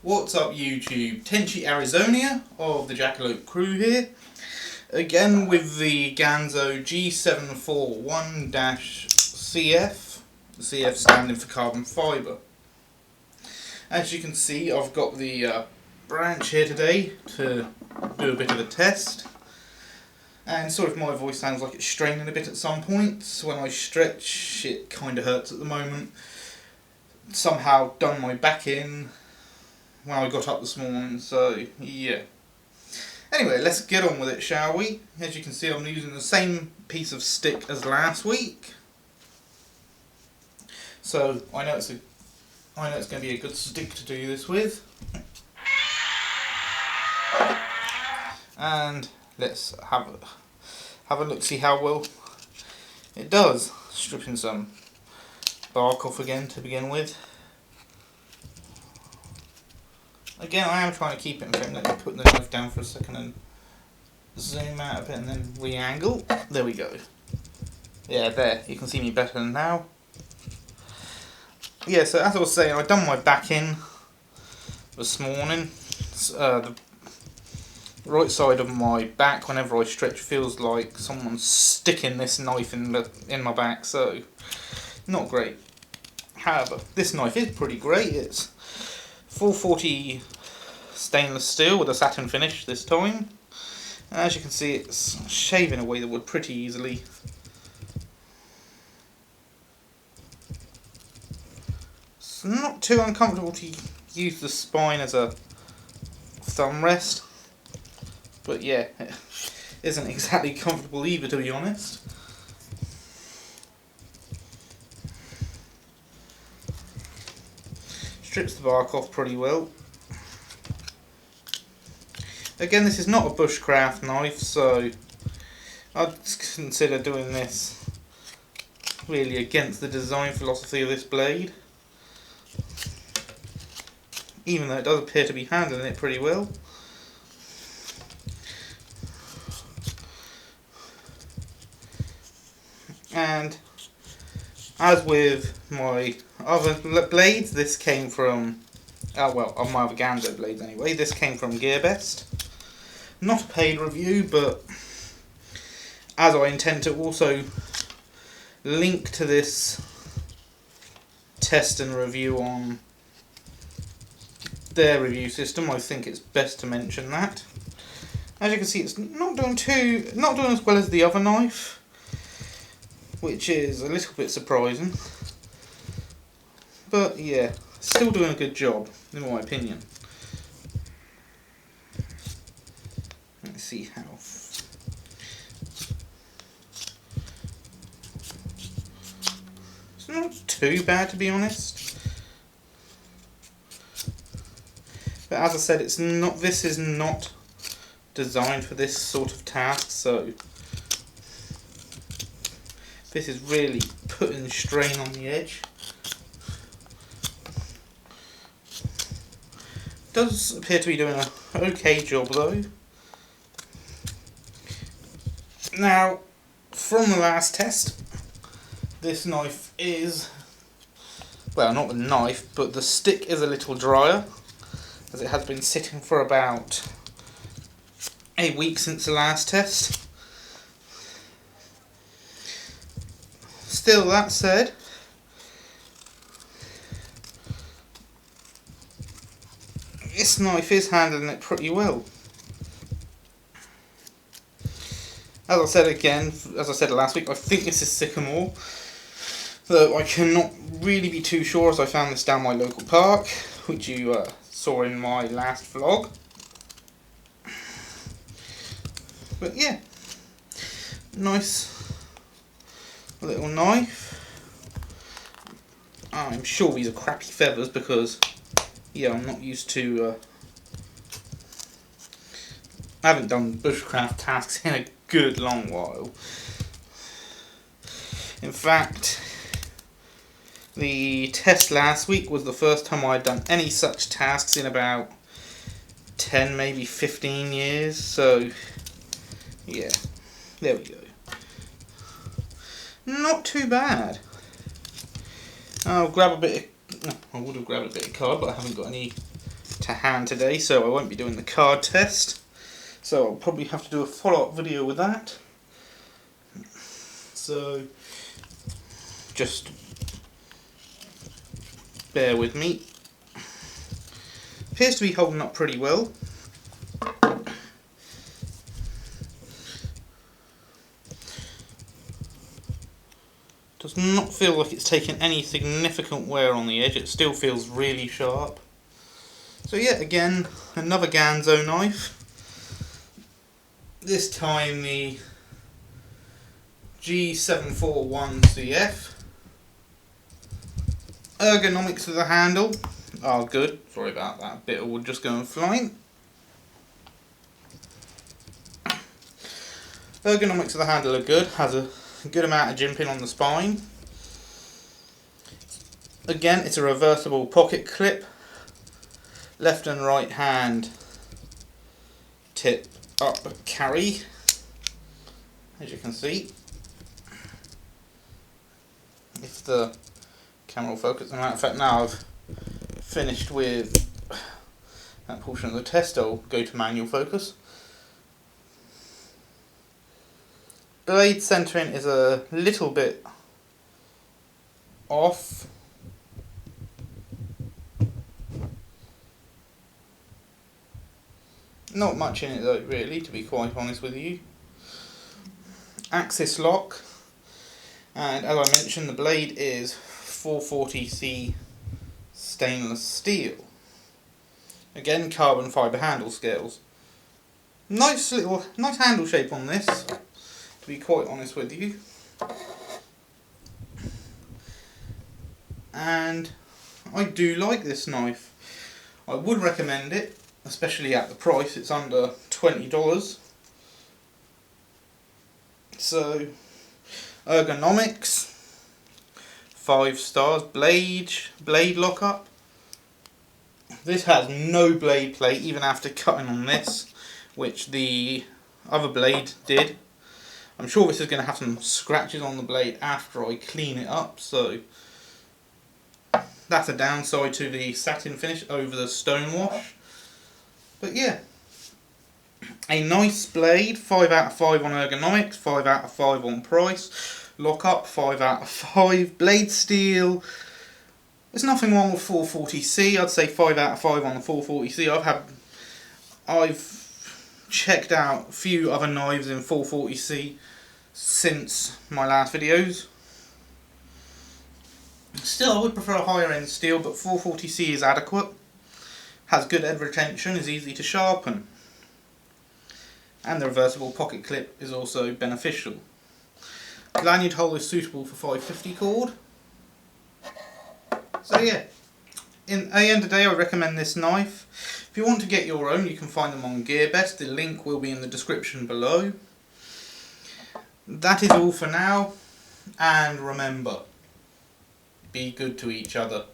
What's up YouTube? Tenchi Arizonia of the Dracolope crew here, again with the Ganzo G741-CF, the CF standing for carbon fibre. As you can see, I've got the branch here today to do a bit of a test, and sort of my voice sounds like it's straining a bit at some points. When I stretch it kind of hurts at the moment. Somehow done my back in when I got up this morning, so yeah. Anyway, let's get on with it, shall we? As you can see, I'm using the same piece of stick as last week, so I know it's going to be a good stick to do this with. And let's have a look, see how well it does. Stripping some bark off again to begin with. Again, I am trying to keep it in frame. Let me put the knife down for a second and zoom out a bit and then re-angle. There we go. Yeah, there. You can see me better than now. Yeah, so as I was saying, I've done my back in this morning. The right side of my back, whenever I stretch, feels like someone's sticking this knife in my back, so not great. However, this knife is pretty great. It's 440 stainless steel with a satin finish this time. And as you can see, it's shaving away the wood pretty easily. It's not too uncomfortable to use the spine as a thumb rest, but yeah, it isn't exactly comfortable either, to be honest. Strips the bark off pretty well. Again, this is not a bushcraft knife, so I'd consider doing this really against the design philosophy of this blade, even though it does appear to be handling it pretty well. And as with my other blades, this came from, of my other Ganzo blades anyway, this came from GearBest. Not a paid review, but as I intend to also link to this test and review on their review system, I think it's best to mention that. As you can see, it's not doing as well as the other knife, which is a little bit surprising. But yeah, still doing a good job, in my opinion. Let's see how. It's not too bad, to be honest. But as I said, it's not. This is not designed for this sort of task, so this is really putting strain on the edge. Does appear to be doing an okay job though. Now, from the last test, this knife is, well, not the knife, but the stick is a little drier, as it has been sitting for about a week since the last test. Still, that said, this knife is handling it pretty well. As I said last week, I think this is sycamore, though I cannot really be too sure, as I found this down my local park, which you saw in my last vlog. But yeah, nice little knife. I'm sure these are crappy feathers because, yeah, I'm not used to, I haven't done bushcraft tasks in a good long while. In fact, the test last week was the first time I'd done any such tasks in about 10, maybe 15 years, so yeah, there we go. Not too bad. I'll grab a bit of, I would have grabbed a bit of card, but I haven't got any to hand today, so I won't be doing the card test. So I'll probably have to do a follow-up video with that. So just bear with me. Appears to be holding up pretty well. Does not feel like it's taken any significant wear on the edge. It still feels really sharp. So yeah, again, another Ganzo knife. This time the G741-CF. Ergonomics of the handle are good. Sorry about that, bit of wood just going flying. Ergonomics of the handle are good. Has a good amount of jimping on the spine. Again, it's a reversible pocket clip. Left and right hand tip up carry, as you can see. If the camera will focus. As a matter of fact, now I've finished with that portion of the test, I'll go to manual focus. Blade centering is a little bit off. Not much in it though, really, to be quite honest with you. Axis lock, and as I mentioned, the blade is 440C stainless steel. Again, carbon fibre handle scales. Nice handle shape on this, to be quite honest with you. And I do like this knife. I would recommend it, especially at the price. It's under $20. So, ergonomics, 5 stars. Blade lockup. This has no blade plate, even after cutting on this, which the other blade did. I'm sure this is going to have some scratches on the blade after I clean it up, so that's a downside to the satin finish over the stone wash. But yeah, a nice blade. 5 out of 5 on ergonomics, 5 out of 5 on price. Lockup, 5 out of 5. Blade steel, there's nothing wrong with 440C. I'd say 5 out of 5 on the 440C. I've checked out a few other knives in 440C since my last videos. Still, I would prefer a higher end steel, but 440C is adequate. Has good edge retention, is easy to sharpen. And the reversible pocket clip is also beneficial. Lanyard hole is suitable for 550 cord. So yeah, at the end of the day, I recommend this knife. If you want to get your own, you can find them on GearBest. The link will be in the description below. That is all for now, and remember, be good to each other.